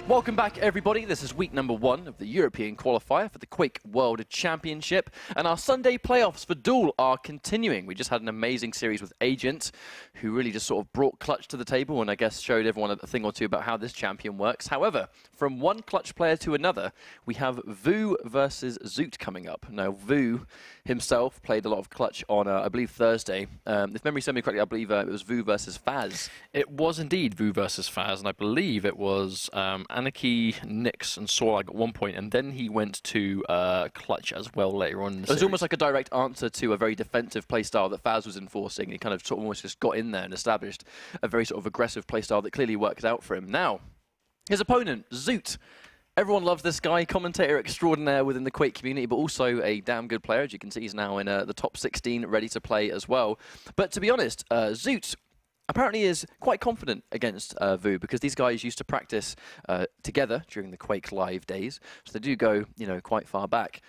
Welcome back, everybody. This is week number 1 of the European qualifier for the Quake World Championship, and our Sunday playoffs for Duel are continuing. We just had an amazing series with Agent, who really just sort of brought Clutch to the table and I guess showed everyone a thing or two about how this champion works. However, from one Clutch player to another, we have Vo versus Zoot coming up. Now, Vo himself played a lot of Clutch on, I believe, Thursday. If memory serves me correctly, I believe it was Vo versus Faz. It was indeed Vo versus Faz, and I believe it was Anarchy, Nyx, and Sorag at one point, and then he went to Clutch as well later on in the It was series. almost like a direct answer to a very defensive playstyle that Faz was enforcing. He kind of sort of almost just got in there and established a very sort of aggressive playstyle that clearly worked out for him. Now, his opponent, Zoot. Everyone loves this guy, commentator extraordinaire within the Quake community, but also a damn good player. As you can see, he's now in the top 16, ready to play as well. But to be honest, Zoot apparently is quite confident against Vo, because these guys used to practice together during the Quake Live days. So they do go, you know, quite far back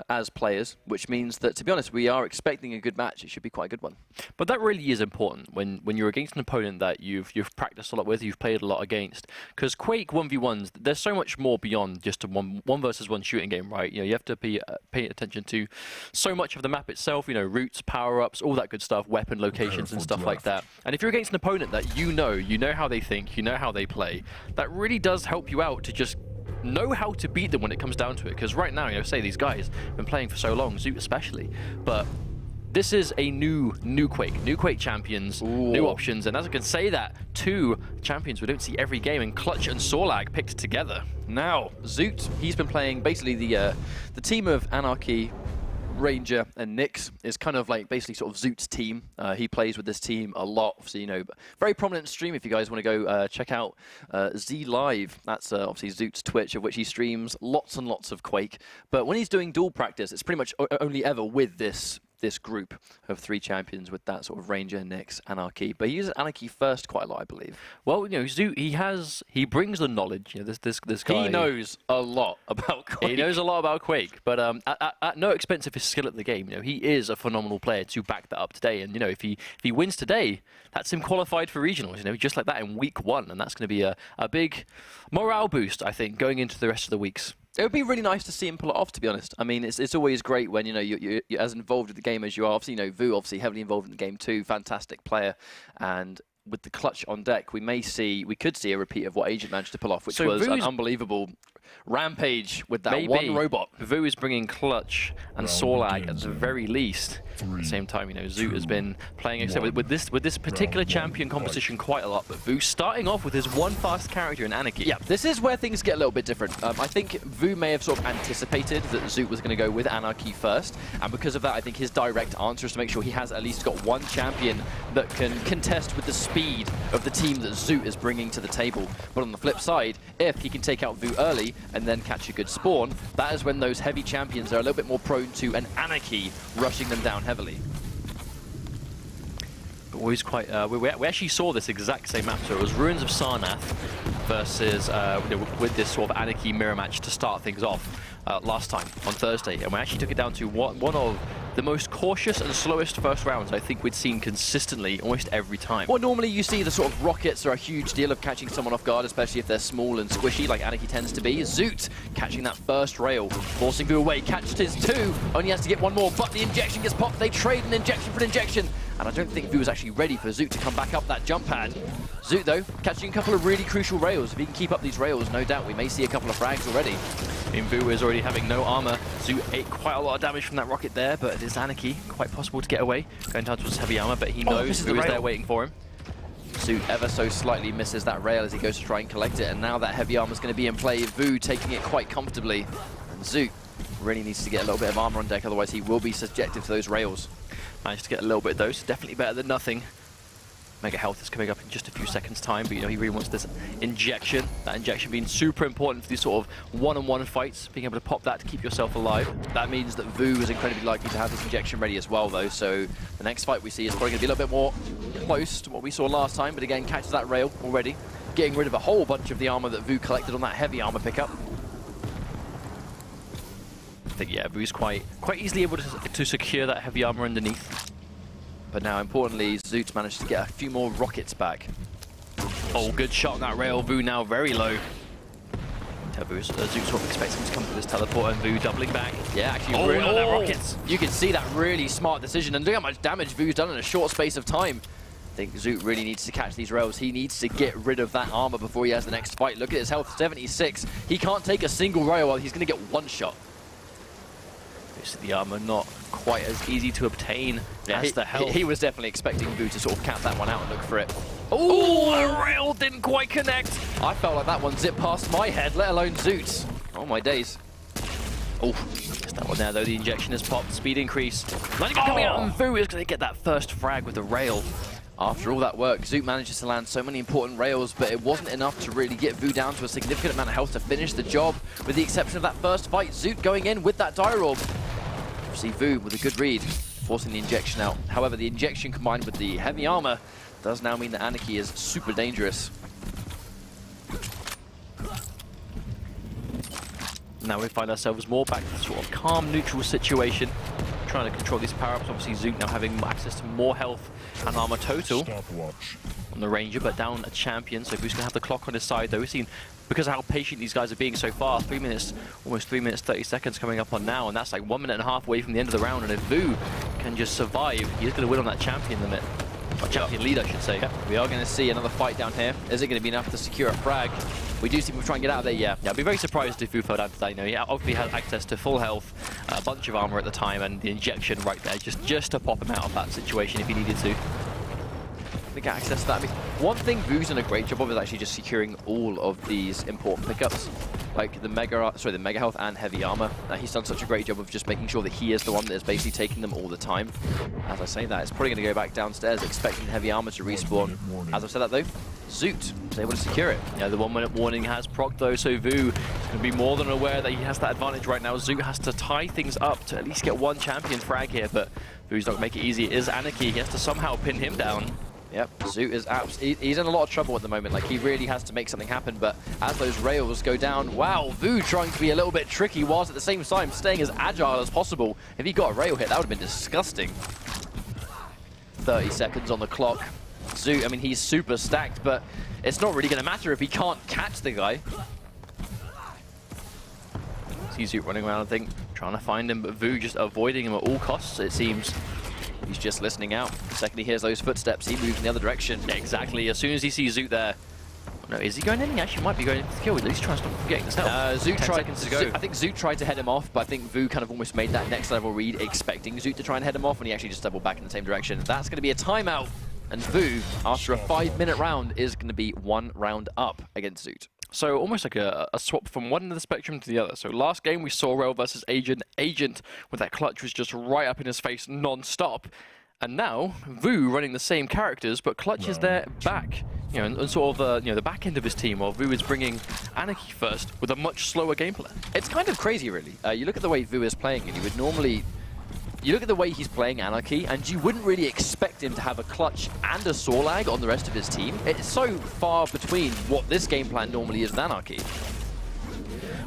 as players, which means that, to be honest, we are expecting a good match. It should be quite a good one. But that really is important when you're against an opponent that you've practiced a lot with, you've played a lot against. Because Quake 1v1s, there's so much more beyond just a one versus one shooting game, right? You know, you have to pay attention to so much of the map itself, you know, routes, power-ups, all that good stuff, weapon locations and stuff like that. And if you're against an opponent that you know how they think, you know how they play, that really does help you out to just know how to beat them when it comes down to it. Because right now, you know, say these guys have been playing for so long, Zoot especially, but this is a new Quake champions, new options, and as I can say that, 2 champions we don't see every game, and Clutch and Sorag picked together. Now, Zoot, he's been playing basically the team of Anarchy, Ranger, and Nyx is kind of like basically sort of Zoot's team. He plays with this team a lot, so, you know, very prominent stream if you guys want to go check out Z Live. That's obviously Zoot's Twitch, of which he streams lots and lots of Quake. But when he's doing duel practice, it's pretty much only ever with this group of 3 champions, with that sort of Ranger, Nyx, Anarchy. But he uses Anarchy first quite a lot, I believe. Well, you know, Zoot, he brings the knowledge. You know, this guy. He knows a lot about Quake. He knows a lot about Quake, but at no expense of his skill at the game. You know, he is a phenomenal player to back that up today. And you know, if he wins today, that's him qualified for regionals. You know, just like that in week 1, and that's going to be a big morale boost, I think, going into the rest of the weeks. It would be really nice to see him pull it off, to be honest. I mean, it's always great when, you know, you're as involved with the game as you are. Obviously, you know, Vo obviously heavily involved in the game too, fantastic player. And with the Clutch on deck, we could see a repeat of what Agent managed to pull off, which was an unbelievable rampage with that one robot. Vo is bringing Clutch and Sorag at the very least. At the same time, you know, Zoot has been playing with this particular champion composition quite a lot, but Vo starting off with his one fast character in Anarchy. Yeah, this is where things get a little bit different. I think Vo may have sort of anticipated that Zoot was going to go with Anarchy first, and because of that, I think his direct answer is to make sure he has at least got one champion that can contest with the speed of the team that Zoot is bringing to the table. But on the flip side, if he can take out Vo early and then catch a good spawn, that is when those heavy champions are a little bit more prone to an Anarchy rushing them down heavily. Always quite. We actually saw this exact same map, so it was Ruins of Sarnath versus with this sort of Anarchy mirror match to start things off last time on Thursday, and we actually took it down to one of the most cautious and slowest first rounds I think we'd seen consistently almost every time. Well, normally you see the sort of rockets are a huge deal of catching someone off guard, especially if they're small and squishy like Anarchy tends to be. Zoot catching that first rail, forcing Vo away, catched his 2, only has to get one more, but the injection gets popped. They trade an injection for an injection, and I don't think Vo was actually ready for Zoot to come back up that jump pad. Zoot, though, catching a couple of really crucial rails. If he can keep up these rails, no doubt we may see a couple of frags already. Vo is already having no armor. Zoot ate quite a lot of damage from that rocket there, but it is Anarchy. Quite possible to get away. Going down towards heavy armor, but he knows Vo is there waiting for him. Zoot ever so slightly misses that rail as he goes to try and collect it, and now that heavy armor is going to be in play. Vo taking it quite comfortably, and Zoot really needs to get a little bit of armor on deck, otherwise he will be subjected to those rails. Managed to get a little bit of those, definitely better than nothing. Mega health is coming up in just a few seconds time, but you know, he really wants this injection. That injection being super important for these sort of one-on-one fights, being able to pop that to keep yourself alive. That means that Vo is incredibly likely to have this injection ready as well, though, so the next fight we see is probably going to be a little bit more close to what we saw last time, but again, catches that rail already, getting rid of a whole bunch of the armor that Vo collected on that heavy armor pickup. I think, yeah, Vo's quite easily able to secure that heavy armor underneath. But now, importantly, Zoot's managed to get a few more rockets back. Oh, good shot on that rail. Vo now very low. Vo0 sort of expects him to come to this teleport, and Vo doubling back. Yeah, actually, oh, really, that rockets. You can see that really smart decision, and look how much damage Vo's done in a short space of time. I think Zoot really needs to catch these rails. He needs to get rid of that armor before he has the next fight. Look at his health, 76. He can't take a single rail, while he's going to get one shot. The armor not quite as easy to obtain as the health. He was definitely expecting Vo to sort of cap that one out and look for it. Oh, the rail didn't quite connect. I felt like that one zipped past my head, let alone Zoot's. Oh my days. Oh, missed that one there though. The injection has popped, speed increase. Not even coming out, and Vo is going to get that first frag with the rail. After all that work, Zoot manages to land so many important rails, but it wasn't enough to really get Vo down to a significant amount of health to finish the job. With the exception of that first fight, Zoot going in with that dire orb. See Vo with a good read, forcing the injection out. However, the injection combined with the heavy armor does now mean that Anarchy is super dangerous. Now we find ourselves more back to the sort of calm, neutral situation, trying to control these power-ups. Obviously, Zoot now having access to more health and armor total on the Ranger, but down a champion. So Vo's going to have the clock on his side, though. We've seen, because of how patient these guys are being so far, 3 minutes, almost 3 minutes, 30 seconds coming up on now, and that's like 1.5 minutes away from the end of the round. And if Vo can just survive, he's going to win on that champion limit. Or champion lead, I should say. Yeah. We are going to see another fight down here. Is it going to be enough to secure a frag? We do see him try and get out of there, yeah. Yeah, I'd be very surprised if Vo fell down to that. You know, he obviously had access to full health, a bunch of armor at the time, and the injection right there, just to pop him out of that situation if he needed to. To get access to that. I mean, one thing Vo's done a great job of is actually just securing all of these important pickups, like the mega health and heavy armor. He's done such a great job of just making sure that he is the one that is basically taking them all the time. As I say that, it's probably going to go back downstairs, expecting heavy armor to respawn. As I said that though, Zoot was able to secure it. Yeah, the 1 minute warning has procced though, so Vo is going to be more than aware that he has that advantage right now. Zoot has to tie things up to at least get one champion frag here, but Vo's not going to make it easy. It is Anarchy. He has to somehow pin him down. Yep, Zoot is he's in a lot of trouble at the moment. Like, he really has to make something happen, but as those rails go down, wow, Vo trying to be a little bit tricky whilst at the same time staying as agile as possible. If he got a rail hit, that would have been disgusting. 30 seconds on the clock. Zoot, I mean, he's super stacked, but it's not really going to matter if he can't catch the guy. See Zoot running around, I think, trying to find him, but Vo just avoiding him at all costs, it seems. He's just listening out. The second he hears those footsteps, he moves in the other direction. Exactly. As soon as he sees Zoot there. Oh, no, is he going in? He actually might be going in for the kill. At least trying to stop him getting this help. Zoot tried to go. I think Zoot tried to head him off, but I think Vo kind of almost made that next level read, expecting Zoot to try and head him off, and he actually just doubled back in the same direction. That's going to be a timeout, and Vo, after a 5-minute round, is going to be 1 round up against Zoot. So almost like a swap from one end of the spectrum to the other. So last game we saw Rail versus Agent. Agent with that clutch was just right up in his face non-stop. And now, Vo running the same characters, but Clutch is there back, you know, and sort of, you know, the back end of his team, while Vo is bringing Anarchy first with a much slower game plan. It's kind of crazy, really. You look at the way Vo is playing, and you would normally... You look at the way he's playing Anarchy, and you wouldn't really expect him to have a Clutch and a Sorlag on the rest of his team. It's so far between what this game plan normally is with Anarchy.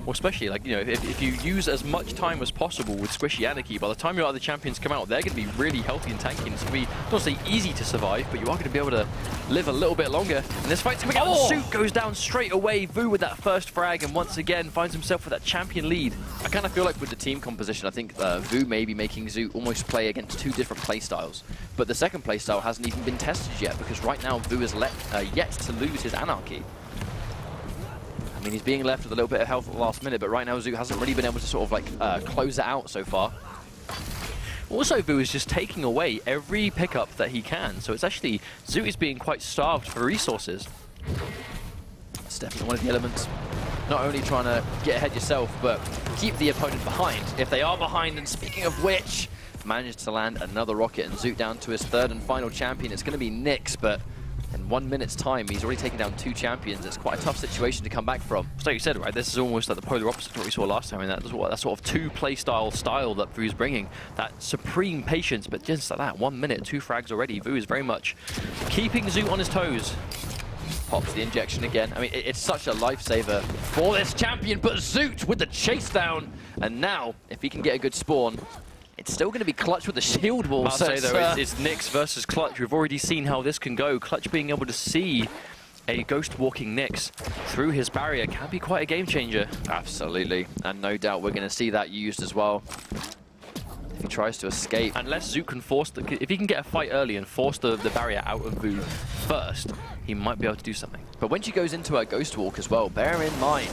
Well, especially, like, you know, if you use as much time as possible with Squishy Anarchy, by the time your other champions come out, they're going to be really healthy and tanky. It's going to be, I don't say easy to survive, but you are going to be able to live a little bit longer. And this fight's coming out. Zoot goes down straight away. Vo with that first frag, and once again finds himself with that champion lead. I kind of feel like with the team composition, I think Vo may be making Zoot almost play against 2 different playstyles. But the second playstyle hasn't even been tested yet, because right now Vo is yet to lose his Anarchy. I mean, he's being left with a little bit of health at the last minute, but right now Zoot hasn't really been able to sort of like close it out so far. Also, Vo is just taking away every pickup that he can, so it's actually, Zoot is being quite starved for resources. It's definitely one of the elements. Not only trying to get ahead yourself, but keep the opponent behind. If they are behind, and speaking of which, managed to land another rocket, and Zoot down to his 3rd and final champion. It's going to be Nyx, but in 1 minute's time, he's already taken down 2 champions. It's quite a tough situation to come back from. So like you said, right, this is almost like the polar opposite to what we saw last time, and that sort of 2-play style that Vo's bringing. That supreme patience, but just like that, 1 minute, 2 frags already. Vo is very much keeping Zoot on his toes. Pops the injection again. I mean, it's such a lifesaver for this champion, but Zoot with the chase down. And now, if he can get a good spawn, it's still going to be Clutch with the shield wall. I'll say though, it's Nyx versus Clutch. We've already seen how this can go. Clutch being able to see a ghost walking Nyx through his barrier can be quite a game changer. Absolutely, and no doubt we're going to see that used as well. If he tries to escape. Unless Zoot can force if he can get a fight early and force the barrier out of Vo first, he might be able to do something. But when she goes into her Ghost Walk as well, bear in mind,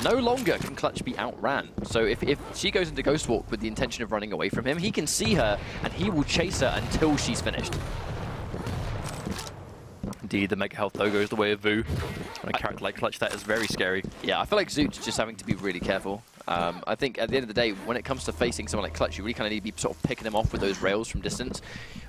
no longer can Clutch be outran. So if she goes into Ghost Walk with the intention of running away from him, he can see her and he will chase her until she's finished. Indeed, the Mega Health though goes the way of Vo. And a character like Clutch, that is very scary. Yeah, I feel like Zoot's just having to be really careful. I think at the end of the day, when it comes to facing someone like Clutch, you really kind of need to be sort of picking him off with those rails from distance.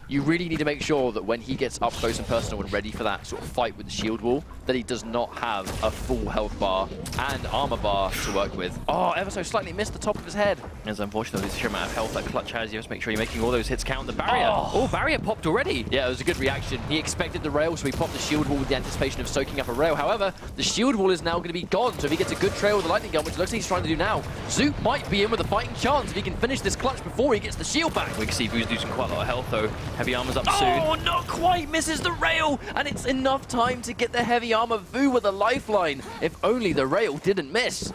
You really need to make sure that when he gets up close and personal and ready for that sort of fight with the shield wall, that he does not have a full health bar and armor bar to work with. Oh, ever so slightly missed the top of his head. It's unfortunate the sheer amount of health that Clutch has. You have to make sure you're making all those hits count. The barrier. Oh, barrier popped already. Yeah, it was a good reaction. He expected the rail, so he popped the shield wall with the anticipation of soaking up a rail. However, the shield wall is now going to be gone, so if he gets a good trail with the lightning gun, which looks like he's trying to do now, Zoot might be in with a fighting chance if he can finish this Clutch before he gets the shield back. We can see Vo's losing quite a lot of health though. Heavy armor's up soon. Oh, not quite misses the rail, and it's enough time to get the heavy armor Vo with a lifeline. If only the rail didn't miss.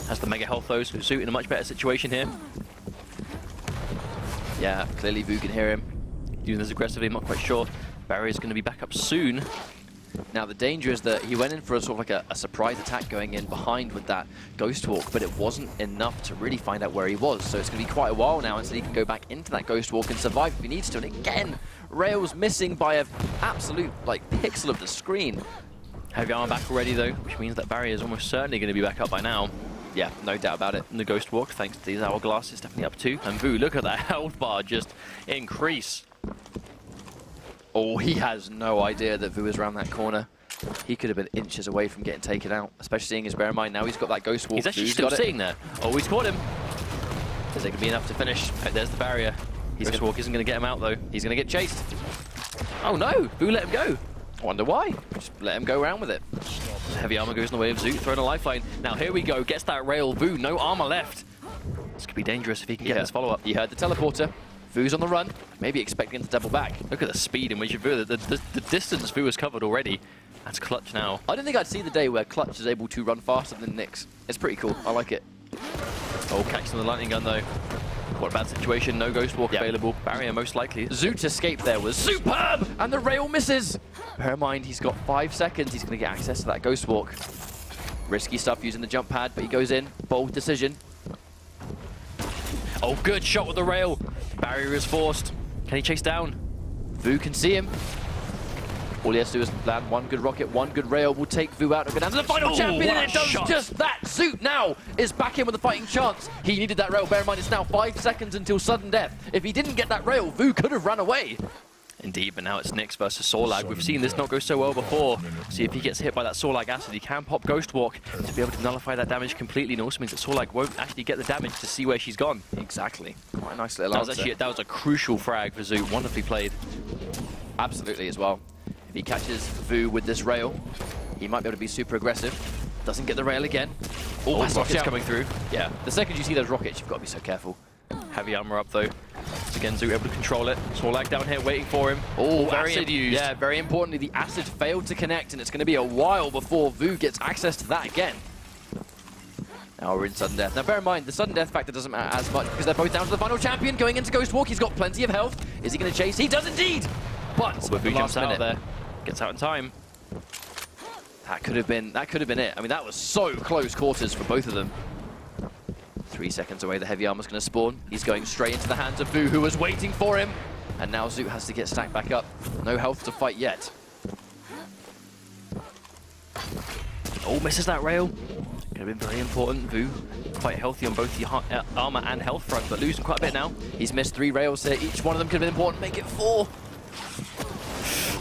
Has the Mega Health though, so Zoot in a much better situation here. Yeah, clearly Vo can hear him. Using this aggressively, I'm not quite sure. Barrier's going to be back up soon. Now the danger is that he went in for a sort of like a surprise attack going in behind with that Ghost Walk, but it wasn't enough to really find out where he was. So it's going to be quite a while now until he can go back into that Ghost Walk and survive if he needs to. And again, rails missing by an absolute like pixel of the screen. Heavy armor back already though, which means that barrier is almost certainly going to be back up by now. Yeah, no doubt about it. And the Ghost Walk, thanks to these hourglasses, definitely up too. And Vo, look at that health bar just increase. Oh, he has no idea that Vo is around that corner. He could have been inches away from getting taken out, especially seeing his bear in mind now he's got that Ghost Walk. He's actually still sitting there. Oh, he's caught him. Is it going to be enough to finish? Right, there's the barrier. Ghost Walk isn't going to get him out though. He's going to get chased. Oh no, Vo let him go. I wonder why. Just let him go around with it. Heavy armor goes in the way of Zoot, throwing a lifeline. Now here we go, gets that rail. Vo, no armor left. This could be dangerous if he can get this follow-up. He heard the teleporter. Vo's on the run, maybe expecting him to double back. Look at the speed in which Vo, the distance Vo has covered already. That's Clutch now. I don't think I'd see the day where Clutch is able to run faster than Nyx. It's pretty cool. I like it. Oh, catching the lightning gun though. What a bad situation. No Ghost Walk available. Barrier most likely. Zoot's escape there was superb, and the rail misses. Bear in mind, he's got 5 seconds. He's going to get access to that Ghost Walk. Risky stuff using the jump pad, but he goes in. Bold decision. Oh, good shot with the rail. Barrier is forced. Can he chase down? Vo can see him. All he has to do is land one good rocket, one good rail will take Vo out and go down to the final champion, and it does just that. Zoot now is back in with a fighting chance. He needed that rail. Bear in mind, it's now 5 seconds until sudden death. If he didn't get that rail, Vo could have run away. Indeed, but now it's Nyx versus Sorlag. We've seen this not go so well before. See if he gets hit by that Sorlag acid. He can pop Ghost Walk to be able to nullify that damage completely, and also means that Sorlag won't actually get the damage to see where she's gone. Exactly. Quite a nice little answer. That was a crucial frag for Zoot. Wonderfully played. Absolutely as well. If he catches Vo with this rail, he might be able to be super aggressive. Doesn't get the rail again. Oh, rockets coming through. Yeah, the second you see those rockets, you've got to be so careful. Heavy armor up though. So again, Zoot able to control it. Sorlag down here waiting for him. Oh, very acid used. Yeah, very importantly, the acid failed to connect, and it's going to be a while before Vo gets access to that again. Now we're in sudden death. Now bear in mind, the sudden death factor doesn't matter as much because they're both down to the final champion going into Ghost Walk. He's got plenty of health. Is he going to chase? He does indeed! But Vo jumps out there. Gets out in time. That could have been it. I mean, that was so close quarters for both of them. 3 seconds away, the heavy armor's going to spawn. He's going straight into the hands of Vo, who was waiting for him. And now Zoot has to get stacked back up. No health to fight yet. Oh, misses that rail. Could have been very important. Vo quite healthy on both the armor and health front, but losing quite a bit now. He's missed 3 rails here. Each one of them could have been important. Make it 4.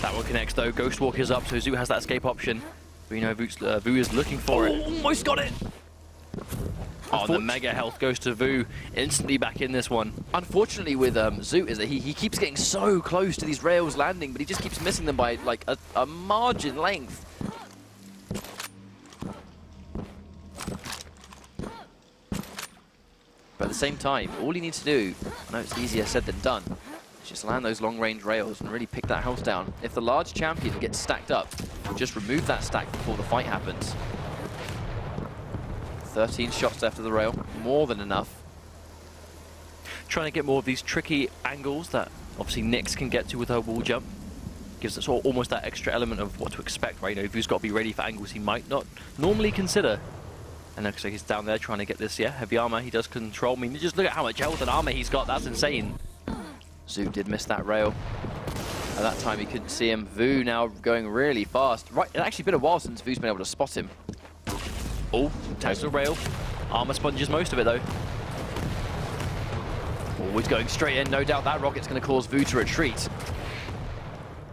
That one connects though. Ghost Walk is up, so Zoot has that escape option. But you know, Vo is looking for it. Almost got it. Oh, the mega health goes to Vo. Instantly back in this one. Unfortunately with Zoot is that he keeps getting so close to these rails landing, but he just keeps missing them by like a margin length. But at the same time, all he needs to do, I know it's easier said than done, is just land those long-range rails and really pick that health down. If the large champion gets stacked up, just remove that stack before the fight happens. 13 shots left of the rail, more than enough. Trying to get more of these tricky angles that obviously Nyx can get to with her wall jump. Gives us almost that extra element of what to expect, right? You know, Vu's got to be ready for angles he might not normally consider. And looks like he's down there trying to get this, heavy armor. He does control. I mean, just look at how much health and armor he's got. That's insane. Zoot did miss that rail. At that time, he couldn't see him. Vu now going really fast. Right, it's actually been a while since Vu's been able to spot him. Oh, tags the rail. Armor sponges most of it, though. Always going straight in. No doubt that rocket's going to cause Vu to retreat.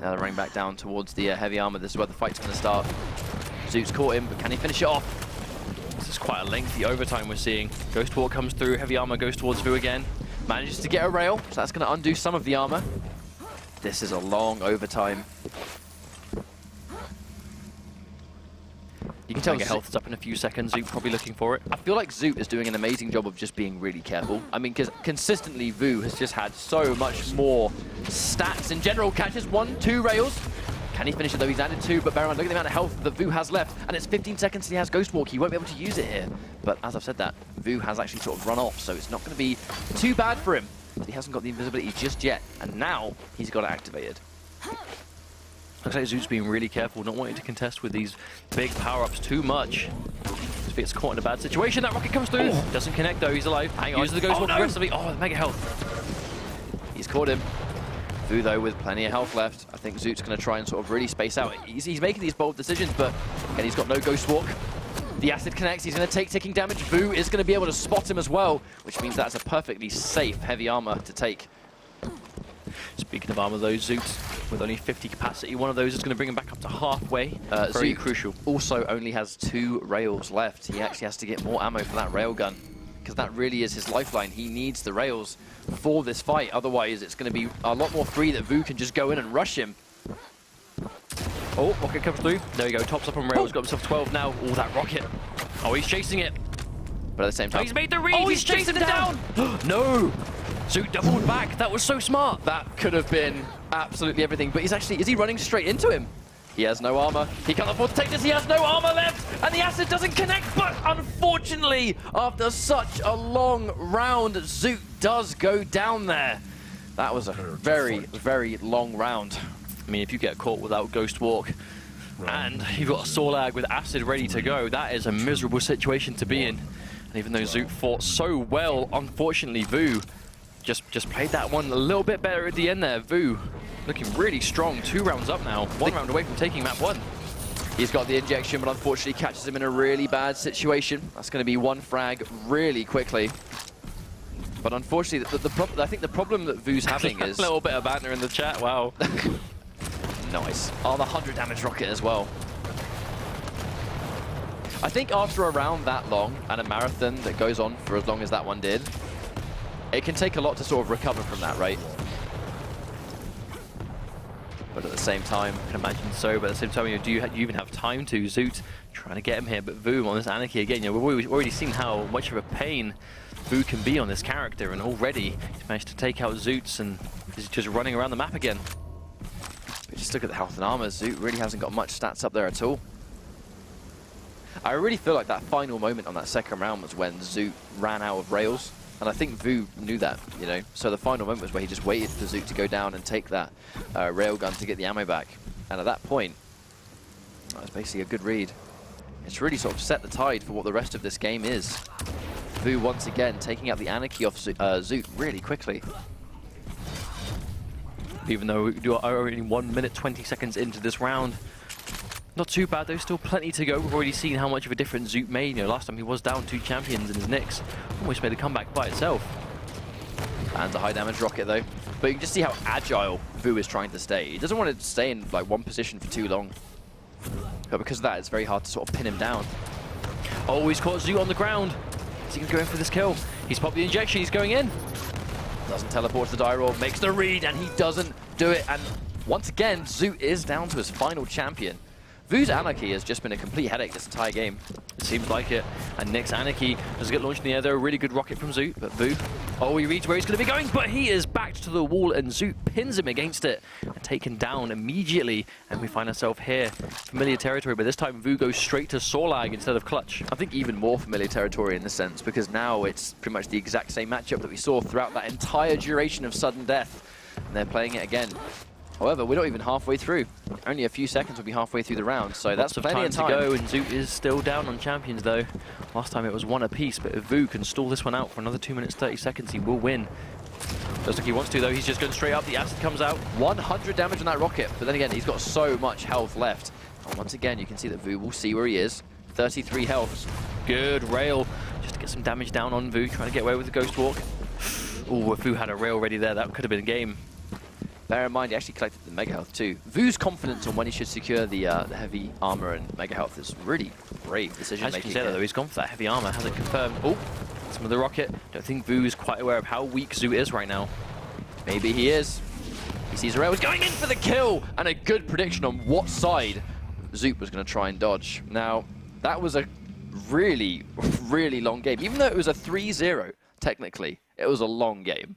Now they're running back down towards the heavy armor. This is where the fight's going to start. Zoot's caught him, but can he finish it off? This is quite a lengthy overtime we're seeing. Ghost Walk comes through, heavy armor goes towards Vu again. Manages to get a rail, so that's going to undo some of the armor. This is a long overtime. You can tell Mega health is up in a few seconds. Zoot probably looking for it. I feel like Zoot is doing an amazing job of just being really careful. I mean, because consistently Vu has just had so much more stats in general. Catches 1, 2 rails. Can he finish it though? He's added 2, but bear in mind, look at the amount of health that Vu has left. And it's 15 seconds and he has Ghost Walk. He won't be able to use it here. But as I've said that, Vu has actually sort of run off, so it's not going to be too bad for him. But he hasn't got the invisibility just yet. And now he's got it activated. Looks like Zoot's being really careful, not wanting to contest with these big power-ups too much. If he gets caught in a bad situation, that rocket comes through. Oh. Doesn't connect though, he's alive. Hang on. Uses the Ghost Walk aggressively. Oh, mega health. He's caught him. Vu though with plenty of health left. I think Zoot's going to try and sort of really space out. He's making these bold decisions, but again, he's got no Ghost Walk. The acid connects, he's going to take ticking damage. Vu is going to be able to spot him as well, which means that's a perfectly safe heavy armor to take. Speaking of armor though, Zoot with only 50 capacity, one of those is going to bring him back up to halfway. Very Zoot crucial. Also only has 2 rails left. He actually has to get more ammo for that rail gun, because that really is his lifeline. He needs the rails for this fight, otherwise it's going to be a lot more free that Vu can just go in and rush him. Oh, rocket comes through. There we go, tops up on rails, got himself 12 now. Oh, that rocket. Oh, he's chasing it. But at the same time... Oh, he's made the read! Oh, he's chasing it down! No! Zoot doubled back. That was so smart. That could have been absolutely everything, but he's actually... Is he running straight into him? He has no armor. He can't afford to take this. He has no armor left, and the acid doesn't connect. But unfortunately, after such a long round, Zoot does go down there. That was a very, very long round. I mean, if you get caught without Ghost Walk, and you've got a Sorlag with acid ready to go, that is a miserable situation to be in. And even though Zoot fought so well, unfortunately, Vu just played that one a little bit better at the end there. Vu looking really strong. 2 rounds up now. 1 round away from taking map 1. He's got the injection, but unfortunately catches him in a really bad situation. That's going to be 1 frag really quickly. But unfortunately, I think the problem that Vu's having is... A little bit of banter in the chat, wow. Nice. Oh, the 100 damage rocket as well. I think after a round that long, and a marathon that goes on for as long as that one did, it can take a lot to sort of recover from that, right? But at the same time... I can imagine so, but at the same time, you know, do you even have time to? Zoot trying to get him here, but Vu on this Anarchy again, you know, we've already seen how much of a pain Vu can be on this character, and already he's managed to take out Zoots, and he's just running around the map again. But just look at the health and armor. Zoot really hasn't got much stats up there at all. I really feel like that final moment on that second round was when Zoot ran out of rails. And I think Vu knew that, you know. So the final moment was where he just waited for Zoot to go down and take that railgun to get the ammo back. And at that point, that was basically a good read. It's really sort of set the tide for what the rest of this game is. Vu once again taking out the Anarchy off Zoot really quickly. Even though you're only 1 minute 20 seconds into this round. Not too bad though, still plenty to go. We've already seen how much of a difference Zoot made. You know, last time he was down 2 champions in his Nyx. Almost made a comeback by itself. And a high damage rocket though. But you can just see how agile Vu is trying to stay. He doesn't want to stay in like one position for too long. But because of that, it's very hard to sort of pin him down. Oh, he's caught Zoot on the ground. Is he going to go in for this kill? He's popped the injection, he's going in. Doesn't teleport to the die roll, makes the read, and he doesn't do it. And once again, Zoot is down to his final champion. Vo's Anarchy has just been a complete headache this entire game. It seems like it. And Nick's Anarchy does get launched in the air there. A really good rocket from Zoot, but Vo, oh, he reads where he's going to be going, but he is backed to the wall, and Zoot pins him against it and taken down immediately. And we find ourselves here, familiar territory, but this time Vo goes straight to Sorlag instead of Clutch. I think even more familiar territory in the sense, because now it's pretty much the exact same matchup that we saw throughout that entire duration of Sudden Death. And they're playing it again. However, we're not even halfway through. Only a few seconds will be halfway through the round, so that's plenty of time to go, and Zoot is still down on champions though. Last time it was 1 apiece, but if Vo can stall this one out for another 2 minutes 30 seconds, he will win. Looks like he wants to though, he's just going straight up, the acid comes out. 100 damage on that rocket, but then again, he's got so much health left. And once again, you can see that Vo will see where he is. 33 health. Good rail, just to get some damage down on Vo, trying to get away with the Ghost Walk. Oh, if Vo had a rail ready there, that could have been a game. Bear in mind, he actually collected the Mega Health too. Vo's confidence on when he should secure the heavy armor and Mega Health is really brave decision making. As you said, though, he's gone for that heavy armor, hasn't confirmed. Oh, some of the rocket. Don't think Vo is quite aware of how weak Zoot is right now. Maybe he is. He sees a rail, he's going in for the kill, and a good prediction on what side Zoot was going to try and dodge. Now, that was a really, really long game. Even though it was a 3-0, technically, it was a long game.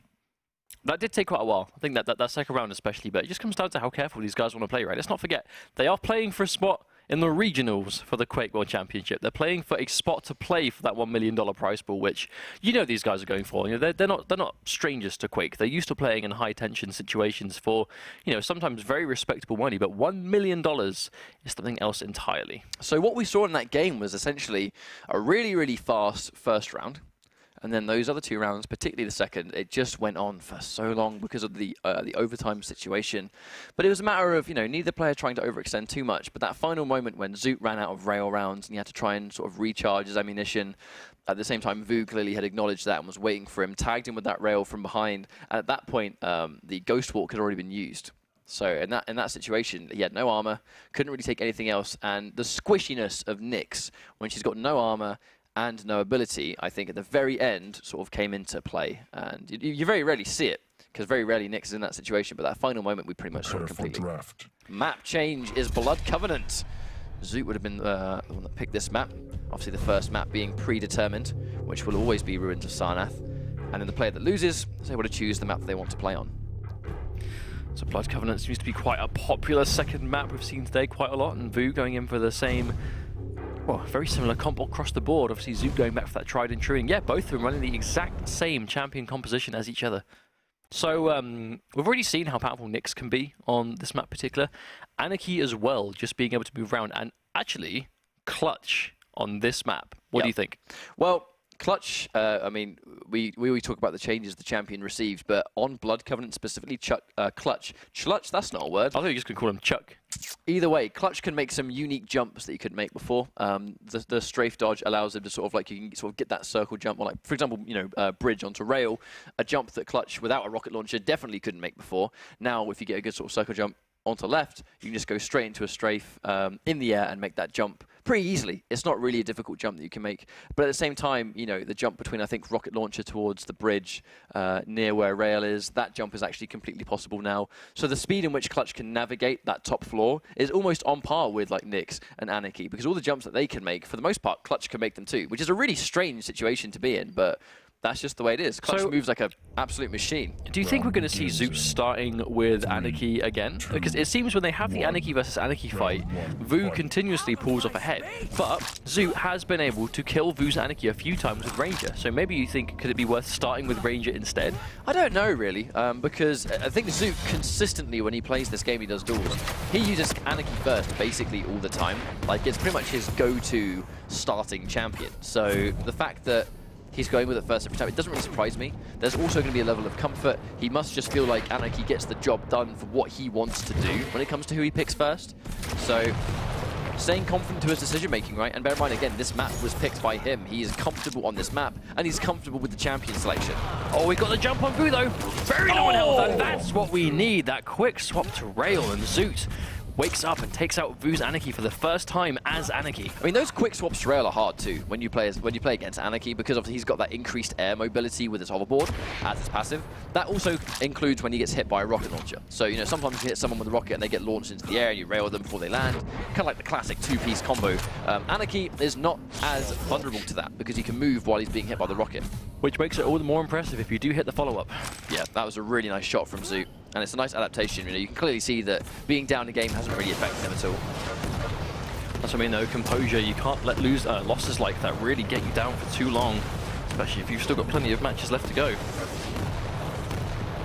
That did take quite a while. I think that second round especially, but it just comes down to how careful these guys want to play, right? Let's not forget, they are playing for a spot in the regionals for the Quake World Championship. They're playing for a spot to play for that $1 million prize pool, which you know these guys are going for. You know, they're not strangers to Quake. They're used to playing in high tension situations for, you know, sometimes very respectable money, but $1 million is something else entirely. So what we saw in that game was essentially a really, really fast first round. And then those other 2 rounds, particularly the second, it just went on for so long because of the overtime situation. But it was a matter of, you know, neither player trying to overextend too much. But that final moment when Zoot ran out of rail rounds and he had to try and sort of recharge his ammunition, at the same time, Vo clearly had acknowledged that and was waiting for him, tagged him with that rail from behind. And at that point, the Ghost Walk had already been used. So in that situation, he had no armor, couldn't really take anything else. And the squishiness of Nyx, when she's got no armor and no ability, I think at the very end sort of came into play. And you very rarely see it, because very rarely Nyx is in that situation, but that final moment we pretty much saw completely. Map change is Blood Covenant. Zoot would have been the one that picked this map. Obviously the first map being predetermined, which will always be Ruins of Sarnath. And then the player that loses is able to choose the map that they want to play on. So Blood Covenant seems to be quite a popular second map we've seen today quite a lot, and Vo going in for the same, well, very similar comp across the board. Obviously, Zoot going back for that tried and true. And yeah, both of them running the exact same champion composition as each other. So we've already seen how powerful Nyx can be on this map particular. Anarchy as well, just being able to move around. And actually, Clutch on this map. What do you think? Well, Clutch, I mean, we talk about the changes the champion received, but on Blood Covenant specifically, Clutch, that's not a word. I thought you were just going to call him Chuck. Either way, Clutch can make some unique jumps that you couldn't make before. The strafe dodge allows him to sort of like, you can sort of get that circle jump, or like, for example, you know, bridge onto rail, a jump that Clutch without a rocket launcher definitely couldn't make before. Now, if you get a good sort of circle jump onto left, you can just go straight into a strafe in the air and make that jump pretty easily. It's not really a difficult jump that you can make. But at the same time, you know, the jump between, I think, rocket launcher towards the bridge near where rail is, that jump is actually completely possible now. So the speed in which Clutch can navigate that top floor is almost on par with like Nyx and Anarchy, because all the jumps that they can make, for the most part, Clutch can make them too, which is a really strange situation to be in, but that's just the way it is. Clutch moves like an absolute machine. Do you think we're going to see Zoot starting with Anarchy again? Because it seems when they have the Anarchy versus Anarchy fight, Vo continuously pulls off ahead. But Zoot has been able to kill Vo's Anarchy a few times with Ranger. So maybe you think, could it be worth starting with Ranger instead? I don't know, really. Because I think Zoot consistently, when he plays this game, he does duels. He uses Anarchy first basically all the time. Like, it's pretty much his go-to starting champion. So the fact that he's going with it first every time, it doesn't really surprise me. There's also going to be a level of comfort. He must just feel like Anarchy gets the job done for what he wants to do when it comes to who he picks first. So, staying confident to his decision-making, right? And bear in mind, again, this map was picked by him. He is comfortable on this map, and he's comfortable with the champion selection. Oh, we got the jump on Vo, though. Very low on health, and that's what we need. That quick swap to rail, and Zoot wakes up and takes out Vo's Anarchy for the first time as Anarchy. I mean, those quick swaps to rail are hard too when you play against Anarchy, because obviously he's got that increased air mobility with his hoverboard as his passive. That also includes when he gets hit by a rocket launcher. So, you know, sometimes you can hit someone with a rocket and they get launched into the air and you rail them before they land. Kind of like the classic two-piece combo. Anarchy is not as vulnerable to that because he can move while he's being hit by the rocket. Which makes it all the more impressive if you do hit the follow-up. Yeah, that was a really nice shot from Vo0. And it's a nice adaptation. You know, you can clearly see that being down a game hasn't really affected him at all. That's what I mean, though. Composure, you can't let losses like that really get you down for too long, especially if you've still got plenty of matches left to go.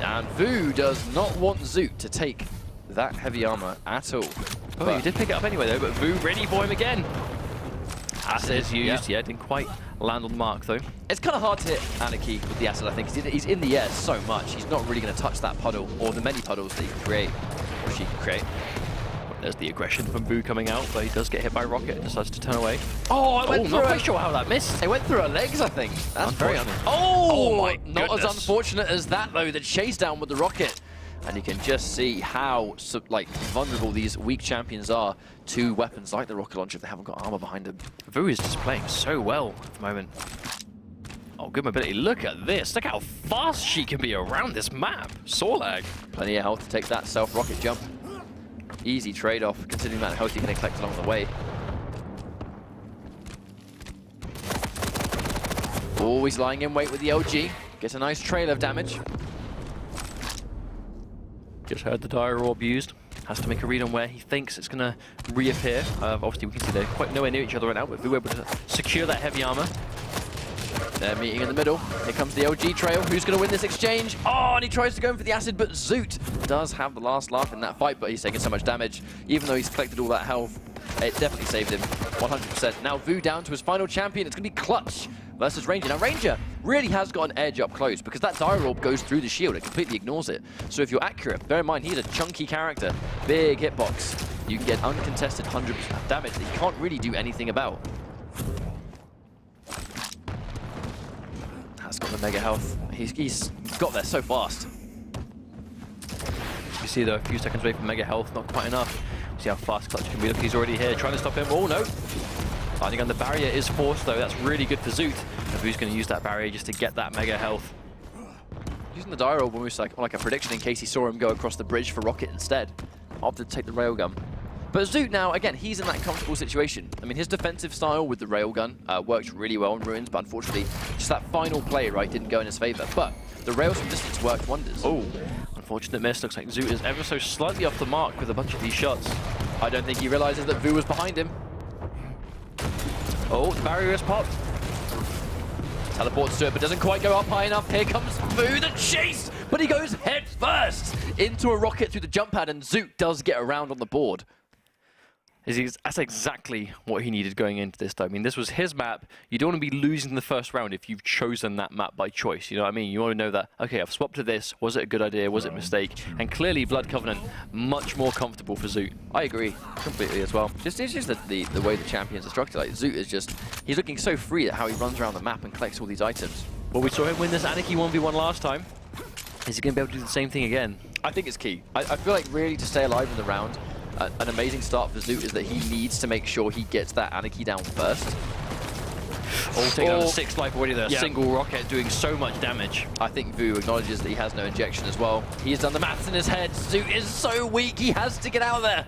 And Vo does not want Vo0 to take that heavy armor at all. Oh, he did pick it up anyway, though, but Vo ready for him again. Acid is used, yeah, didn't quite land on the mark, though. It's kind of hard to hit Anarchy with the acid, I think. He's in the air so much, he's not really going to touch that puddle or the many puddles that he can create, or she can create. There's the aggression from Vo coming out, but he does get hit by a rocket and decides to turn away. Oh, not quite sure how that missed. It went through her legs, I think. That's very unfortunate. Oh my not goodness. as unfortunate as that, though. The chase down with the rocket. And you can just see how vulnerable these weak champions are to weapons like the rocket launcher if they haven't got armor behind them. Vo is just playing so well at the moment. Oh, good mobility. Look at this. Look how fast she can be around this map. Saw lag. Plenty of health to take that self-rocket jump. Easy trade-off, considering that health you're going to collect along the way. Always lying in wait with the LG. Gets a nice trail of damage. Just heard the dire orb used. Has to make a read on where he thinks it's going to reappear. Obviously, we can see they're quite nowhere near each other right now, but Vo able to secure that heavy armor. They're meeting in the middle. Here comes the LG trail. Who's going to win this exchange? Oh, and he tries to go in for the acid, but Vo0 does have the last laugh in that fight, but he's taking so much damage. Even though he's collected all that health, it definitely saved him 100%. Now Vo down to his final champion. It's going to be Clutch versus Ranger. Now Ranger really has got an edge up close because that dire orb goes through the shield. It completely ignores it. So if you're accurate, bear in mind he's a chunky character. Big hitbox. You can get uncontested 100% damage that you can't really do anything about. Has got the mega health. He's got there so fast. You see, though, a few seconds away from mega health, not quite enough. See how fast Clutch can be. Look, he's already here, trying to stop him. Oh, no. Finding on the barrier is forced, though. That's really good for Vo0. And Vo's going to use that barrier just to get that mega health. Using the dire orb almost like a prediction in case he saw him go across the bridge for rocket instead. Opted to take the railgun. But Vo0 now, again, he's in that comfortable situation. I mean, his defensive style with the railgun worked really well in Ruins, but unfortunately, just that final play, right, didn't go in his favor. But the rails from distance worked wonders. Oh, unfortunate miss. Looks like Vo is ever so slightly off the mark with a bunch of these shots. I don't think he realizes that Vo was behind him. Oh, the barrier is popped. Teleports to it, but doesn't quite go up high enough. Here comes Vo, the chase! But he goes head first into a rocket through the jump pad, and Vo does get around on the board. That's exactly what he needed going into this, though. I mean, this was his map. You don't want to be losing the first round if you've chosen that map by choice. You know what I mean? You want to know that, okay, I've swapped to this. Was it a good idea? Was it a mistake? And clearly, Blood Covenant, much more comfortable for Vo. I agree completely as well. It's just the way the champions are structured. Like, Vo is just, he's looking so free at how he runs around the map and collects all these items. Well, we saw him win this Anarchy 1v1 last time. Is he going to be able to do the same thing again? I think it's key. I feel like really to stay alive in the round, an amazing start for Vo is that he needs to make sure he gets that Anarchy down first. Oh, taking out 6 life already there. Yeah. Single rocket doing so much damage. I think Vo acknowledges that he has no injection as well. He has done the maths in his head. Vo is so weak, he has to get out of there.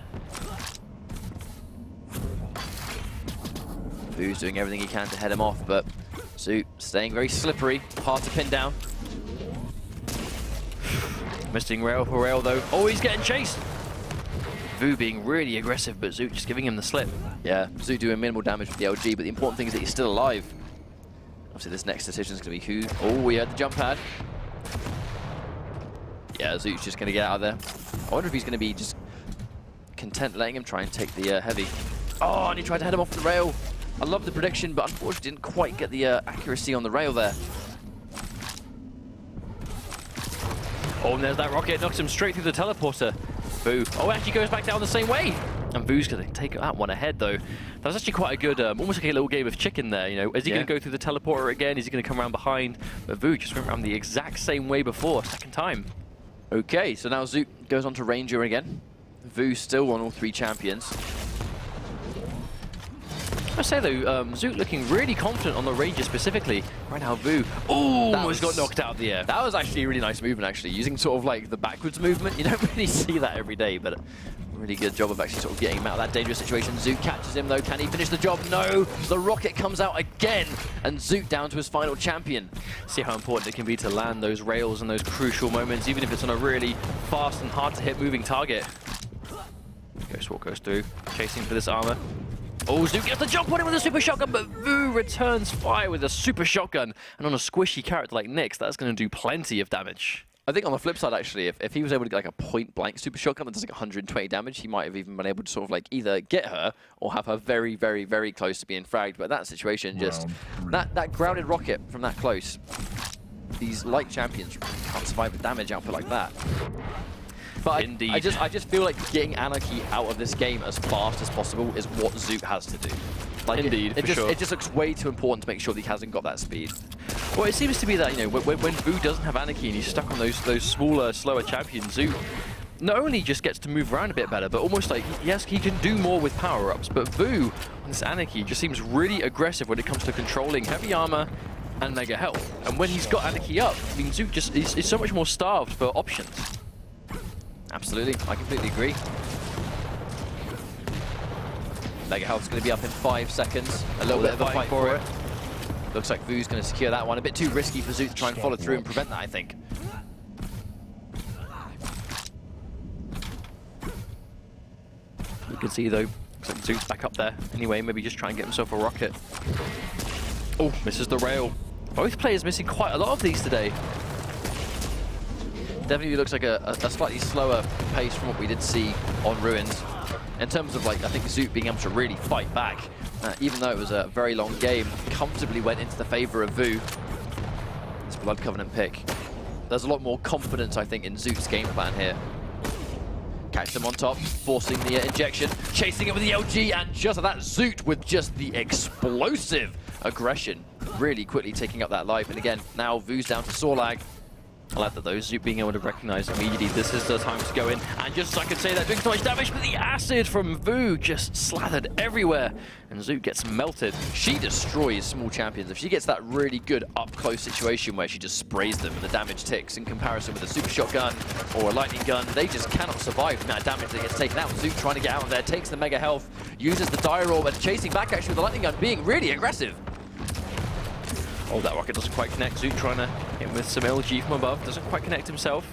Vo's doing everything he can to head him off, but Vo staying very slippery, hard to pin down. Missing rail for rail, though. Oh, he's getting chased. Vo being really aggressive, but Vo just giving him the slip. Yeah, Vo doing minimal damage with the LG, but the important thing is that he's still alive. Obviously, this next decision is going to be who. Oh, we had the jump pad. Yeah, Zoot's just going to get out of there. I wonder if he's going to be just content letting him try and take the heavy. Oh, and he tried to head him off the rail. I love the prediction, but unfortunately didn't quite get the accuracy on the rail there. Oh, and there's that rocket. Knocks him straight through the teleporter. Vo. Oh, actually goes back down the same way. And Vo's going to take that one ahead, though. That was actually quite a good, almost like a little game of chicken there, you know. Is he going to go through the teleporter again? Is he going to come around behind? But Vo just went around the exact same way before, second time. Okay, so now Vo goes on to Ranger again. Vo still on all 3 champions. I say though, Zoot looking really confident on the Ranger specifically. Right now, Vo almost got knocked out of the air. That was actually a really nice movement, actually. Using sort of like the backwards movement. You don't really see that every day, but really good job of actually sort of getting him out of that dangerous situation. Zoot catches him though. Can he finish the job? No! The rocket comes out again, and Zoot down to his final champion. See how important it can be to land those rails in those crucial moments, even if it's on a really fast and hard to hit moving target. Ghostwalk goes through, chasing for this armor. Oh, Zoot gets the jump on him with a super shotgun, but Vo returns fire with a super shotgun. And on a squishy character like Nyx, that's going to do plenty of damage. I think on the flip side, actually, if he was able to get like a point-blank super shotgun that does like 120 damage, he might have even been able to sort of like either get her or have her very, very, very close to being fragged. But that situation, just that grounded rocket from that close, these light champions can't survive the damage output like that. But Indeed. I just feel like getting Anarchy out of this game as fast as possible is what Zoot has to do. Like Indeed, it sure. It just looks way too important to make sure that he hasn't got that speed. Well, it seems to be that, you know, when Vo doesn't have Anarchy and he's stuck on those smaller, slower champions, Zoot not only just gets to move around a bit better, but almost like, yes, he can do more with power-ups, but Vo on this Anarchy just seems really aggressive when it comes to controlling heavy armor and mega health. And when he's got Anarchy up, I mean, Zoot just is so much more starved for options. Absolutely, I completely agree. Mega health's going to be up in 5 seconds. A little bit of a fight for it. Looks like Vo's going to secure that one. A bit too risky for Zoot to try and follow through and prevent that, I think. You can see though, looks like Zoot's back up there. Anyway, maybe just try and get himself a rocket. Oh, misses the rail. Both players missing quite a lot of these today. Definitely looks like a slightly slower pace from what we did see on Ruins. In terms of, like, I think Zoot being able to really fight back, even though it was a very long game, comfortably went into the favor of Vo. This Blood Covenant pick. There's a lot more confidence, I think, in Zoot's game plan here. Catch them on top, forcing the injection, chasing it with the LG, and just like that, Zoot with just the explosive aggression, really quickly taking up that life. And again, now Vo's down to Sorlag. I like that though, Zoot being able to recognize immediately this is the time to go in. And just so I could say that, doing so much damage, but the acid from Vo just slathered everywhere. And Zoot gets melted. She destroys small champions. If she gets that really good up-close situation where she just sprays them and the damage ticks in comparison with a super shotgun or a lightning gun, they just cannot survive the amount of damage that gets taken out. Zoot trying to get out of there, takes the mega health, uses the dire orb, and chasing back actually with the lightning gun, being really aggressive. Oh, that rocket doesn't quite connect. Zoot trying to hit him with some LG from above. Doesn't quite connect himself.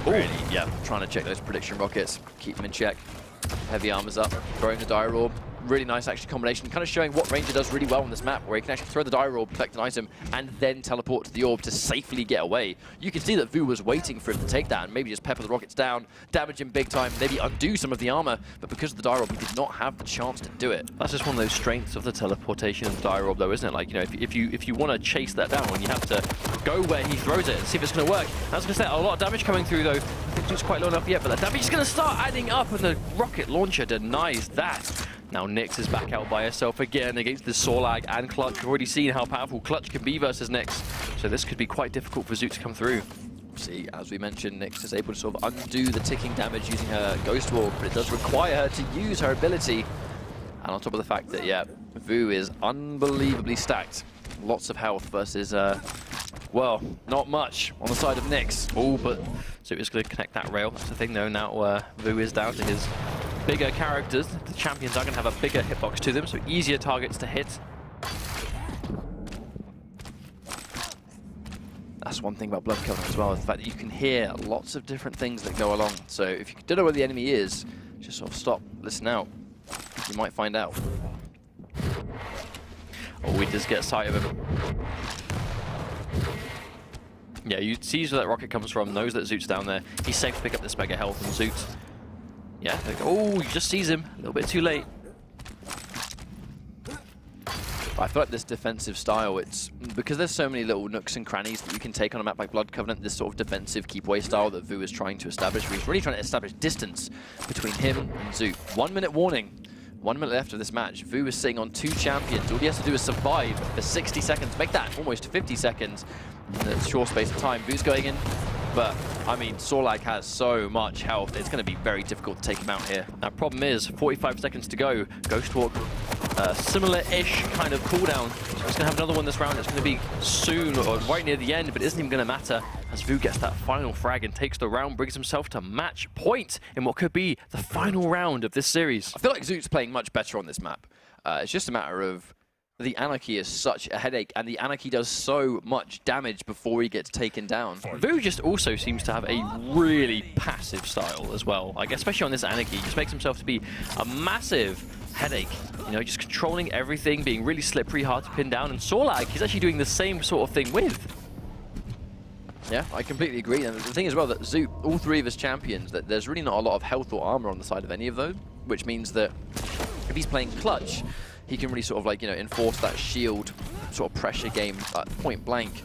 Really, yeah, trying to check those prediction rockets, keep them in check. Heavy armor's up, throwing the dire orb. Really nice actually combination, kind of showing what Ranger does really well on this map, where he can actually throw the dire orb, collect an item, and then teleport to the orb to safely get away. You can see that Vo was waiting for him to take that and maybe just pepper the rockets down, damage him big time, maybe undo some of the armor, but because of the dire orb, he did not have the chance to do it. That's just one of those strengths of the teleportation of the dire orb though, isn't it? Like, you know, if you want to chase that down, you have to go where he throws it and see if it's going to work. I was going to say, a lot of damage coming through though. I think it's quite low enough yet, but that damage is going to start adding up, and the rocket launcher denies that. Now Nyx is back out by herself again against the Sorlag and Clutch. We've already seen how powerful Clutch can be versus Nyx, so this could be quite difficult for Zoot to come through. See, as we mentioned, Nyx is able to sort of undo the ticking damage using her Ghost Orb, but it does require her to use her ability. And on top of the fact that, yeah, Vo is unbelievably stacked. Lots of health versus, well, not much on the side of Nyx. Oh, but Zoot is going to connect that rail. That's the thing though, now Vo is down to his bigger characters. The champions are going to have a bigger hitbox to them, so easier targets to hit. That's one thing about Blood Covenant as well, the fact that you can hear lots of different things that go along. So if you don't know where the enemy is, just sort of stop, listen out. You might find out. Oh, he does get sight of him. Yeah, you see where that rocket comes from, knows that Zoot's down there. He's safe to pick up this mega health, and Zoot, yeah, oh, he just sees him a little bit too late. I feel like this defensive style, it's because there's so many little nooks and crannies that you can take on a map like Blood Covenant, this sort of defensive keep away style that Vo is trying to establish. He's really trying to establish distance between him and Zoot. 1 minute warning. 1 minute left of this match. Vo is sitting on 2 champions. All he has to do is survive for 60 seconds, make that almost 50 seconds, in a short space of time. Vo's going in, but I mean, Sorlag has so much health. It's going to be very difficult to take him out here. Now, problem is, 45 seconds to go. Ghostwalk, similar-ish kind of cooldown. So he's going to have another one this round. It's going to be soon or right near the end, but it isn't even going to matter as Vo gets that final frag and takes the round, brings himself to match point in what could be the final round of this series. I feel like Zoot's playing much better on this map. It's just a matter of the Anarchy is such a headache, and the Anarchy does so much damage before he gets taken down. Vo just also seems to have a really passive style as well. Like, especially on this Anarchy, he just makes himself to be a massive headache. You know, just controlling everything, being really slippery, hard to pin down. And Sorlag, he's actually doing the same sort of thing with. Yeah, I completely agree. And the thing as well that Zoot, all three of his champions, that there's really not a lot of health or armor on the side of any of those, which means that if he's playing clutch, he can really sort of like, you know, enforce that shield sort of pressure game point blank.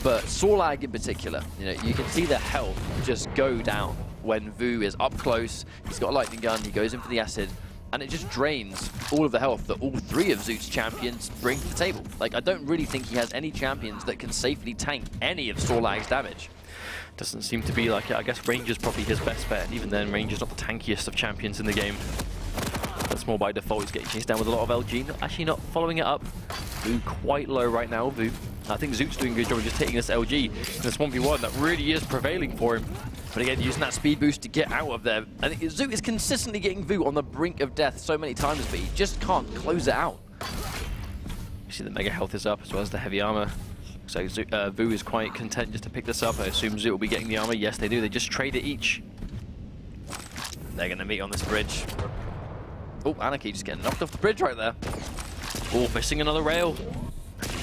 But Sorlag in particular, you know, you can see the health just go down when Vo is up close. He's got a lightning gun, he goes in for the acid, and it just drains all of the health that all three of Zoot's champions bring to the table. Like, I don't really think he has any champions that can safely tank any of Sorlag's damage. Doesn't seem to be like it. I guess Ranger's probably his best bet, and even then, Ranger's not the tankiest of champions in the game. That's more by default. He's getting chased down with a lot of LG. Actually not following it up. Vo quite low right now. Vo, I think Zoot's doing a good job of just hitting this LG in this 1v1 that really is prevailing for him. But again, using that speed boost to get out of there. And Zoot is consistently getting Vo on the brink of death so many times, but he just can't close it out. You see the mega health is up as well as the heavy armor. So Vo is quite content just to pick this up. I assume Zoot will be getting the armor. Yes, they do. They just trade it each. They're going to meet on this bridge. Oh, Anarchy just getting knocked off the bridge right there. Oh, missing another rail.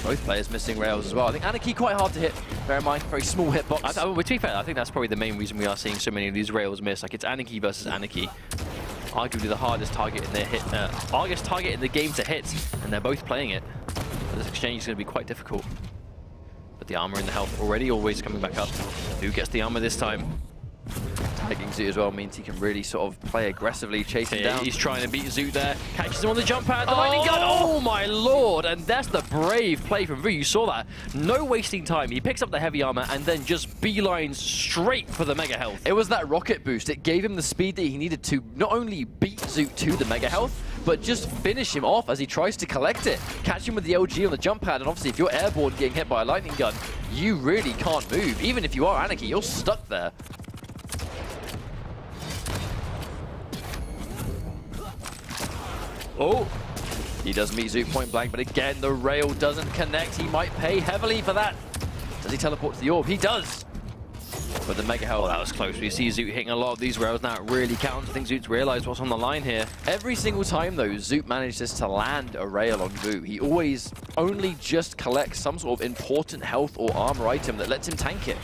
Both players missing rails as well. I think Anarchy quite hard to hit. Bear in mind, very small hitbox. To be fair, I think that's probably the main reason we are seeing so many of these rails miss. Like, it's Anarchy versus Anarchy. Arguably the hardest target in their hardest target in the game to hit, and they're both playing it. This exchange is going to be quite difficult. But the armor and the health already always coming back up. Who gets the armor this time? Tagging Zoot as well means he can really sort of play aggressively, chase him down. He's trying to beat Zoot there. Catches him on the jump pad. The lightning gun. Oh my lord! And that's the brave play from Vo. You saw that. No wasting time. He picks up the heavy armor and then just beelines straight for the mega health. It was that rocket boost. It gave him the speed that he needed to not only beat Zoot to the mega health, but just finish him off as he tries to collect it. Catch him with the LG on the jump pad, and obviously if you're airborne getting hit by a lightning gun, you really can't move. Even if you are Anarchy, you're stuck there. Oh, he does meet Zoot point blank, but again, the rail doesn't connect. He might pay heavily for that. Does he teleport to the orb? He does. But the mega health. Oh, that was close. We see Zoot hitting a lot of these rails now. It really counts. I think Zoot's realized what's on the line here. Every single time, though, Zoot manages to land a rail on Vo. He always only just collects some sort of important health or armor item that lets him tank it.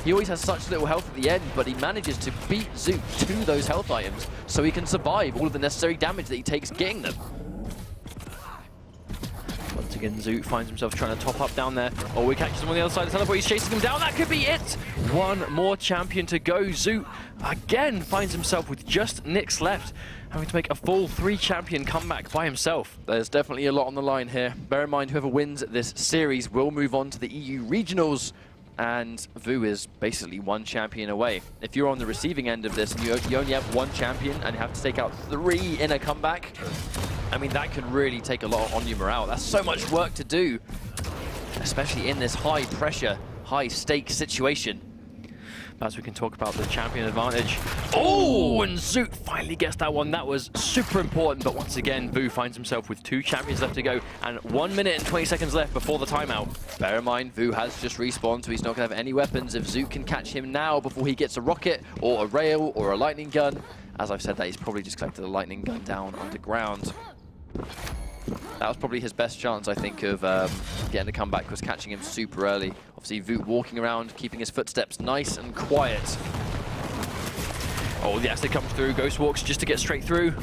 He always has such little health at the end, but he manages to beat Zoot to those health items so he can survive all of the necessary damage that he takes getting them. Once again, Zoot finds himself trying to top up down there. Oh, he catches him on the other side of the teleport. He's chasing him down. That could be it. One more champion to go. Zoot again finds himself with just Nyx left, having to make a full 3-champion comeback by himself. There's definitely a lot on the line here. Bear in mind, whoever wins this series will move on to the EU Regionals, and Vo is basically 1 champion away. If you're on the receiving end of this and you only have 1 champion and you have to take out 3 in a comeback, I mean, that could really take a lot on your morale. That's so much work to do, especially in this high pressure, high stakes situation. As we can talk about the champion advantage. Oh, and Zoot finally gets that one. That was super important, but once again, Vo finds himself with 2 champions left to go and 1 minute and 20 seconds left before the timeout. Bear in mind, Vo has just respawned, so he's not going to have any weapons. If Zoot can catch him now before he gets a rocket or a rail or a lightning gun, as I've said that, he's probably just collected a lightning gun down underground. That was probably his best chance, I think, of getting a comeback, was catching him super early. Obviously, Vo walking around, keeping his footsteps nice and quiet. Oh, the acid comes through. Ghost walks just to get straight through.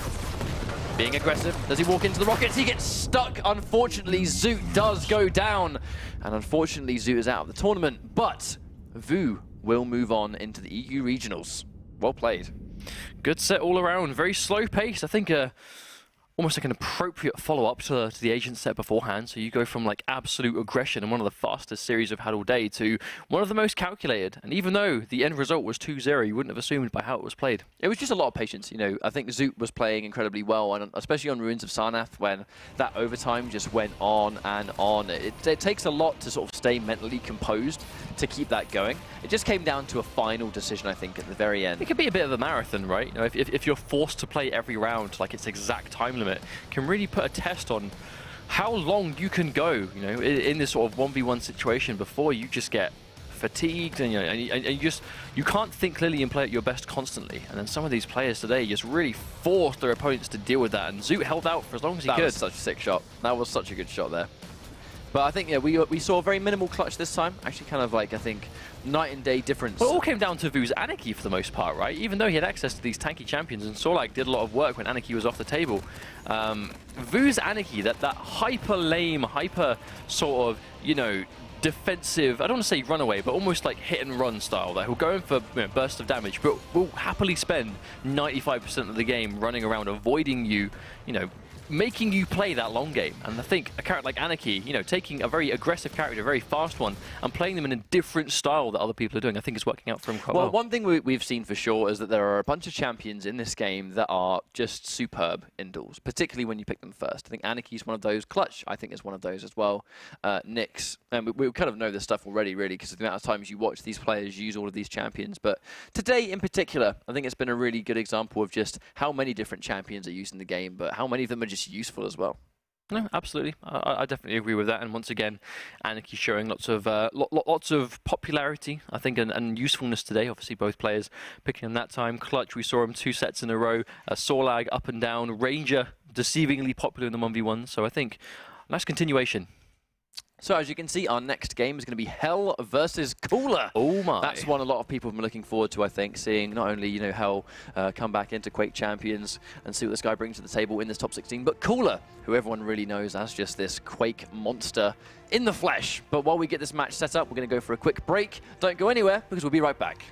Being aggressive. Does he walk into the rockets? He gets stuck. Unfortunately, Zoot does go down. And unfortunately, Zoot is out of the tournament. But Vo will move on into the EU Regionals. Well played. Good set all around. Very slow pace. I think almost like an appropriate follow-up to the agent set beforehand. So you go from like absolute aggression and one of the fastest series I've had all day to one of the most calculated. And even though the end result was 2-0, you wouldn't have assumed by how it was played. It was just a lot of patience, you know. I think Zoot was playing incredibly well, and especially on Ruins of Sarnath, when that overtime just went on and on. It takes a lot to sort of stay mentally composed to keep that going. It just came down to a final decision, I think, at the very end. It could be a bit of a marathon, right? You know, if you're forced to play every round like its exact time limit, can really put a test on how long you can go, you know, in this sort of 1v1 situation before you just get fatigued, and you know, and you can't think clearly and play at your best constantly. And then some of these players today just really forced their opponents to deal with that, and Zoot held out for as long as he could. That was such a sick shot. That was such a good shot there. But I think, yeah, we saw a very minimal clutch this time. Actually, kind of like, I think, night and day difference. Well, it all came down to Vo's Anarchy for the most part, right? Even though he had access to these tanky champions, and Sorlag did a lot of work when Anarchy was off the table. Vo's Anarchy, that hyper lame, hyper sort of, you know, defensive, I don't want to say runaway, but almost like hit and run style, that he'll go in for, you know, burst of damage, but will happily spend 95% of the game running around, avoiding you, you know, making you play that long game. And I think a character like Anarchy, you know, taking a very aggressive character, a very fast one, and playing them in a different style that other people are doing, I think is working out for him quite well. Well, one thing we've seen for sure is that there are a bunch of champions in this game that are just superb in duels, particularly when you pick them first. I think Anarchy's one of those. Clutch, I think, is one of those as well. Nyx, and we kind of know this stuff already, really, because of the amount of times you watch these players use all of these champions. But today, in particular, I think it's been a really good example of just how many different champions are used in the game, but how many of them are just useful as well. No, absolutely. I definitely agree with that. And once again, Anarchy showing lots of popularity, I think, and usefulness today. Obviously, both players picking him that time. Clutch, we saw him 2 sets in a row. Sorlag up and down. Ranger, deceivingly popular in the 1v1. So I think nice continuation. So as you can see, our next game is going to be Hell versus Cooler. Oh my! That's one a lot of people have been looking forward to, I think, seeing not only, you know, Hell come back into Quake Champions and see what this guy brings to the table in this top 16, but Cooler, who everyone really knows as just this Quake monster in the flesh. But while we get this match set up, we're going to go for a quick break. Don't go anywhere, because we'll be right back.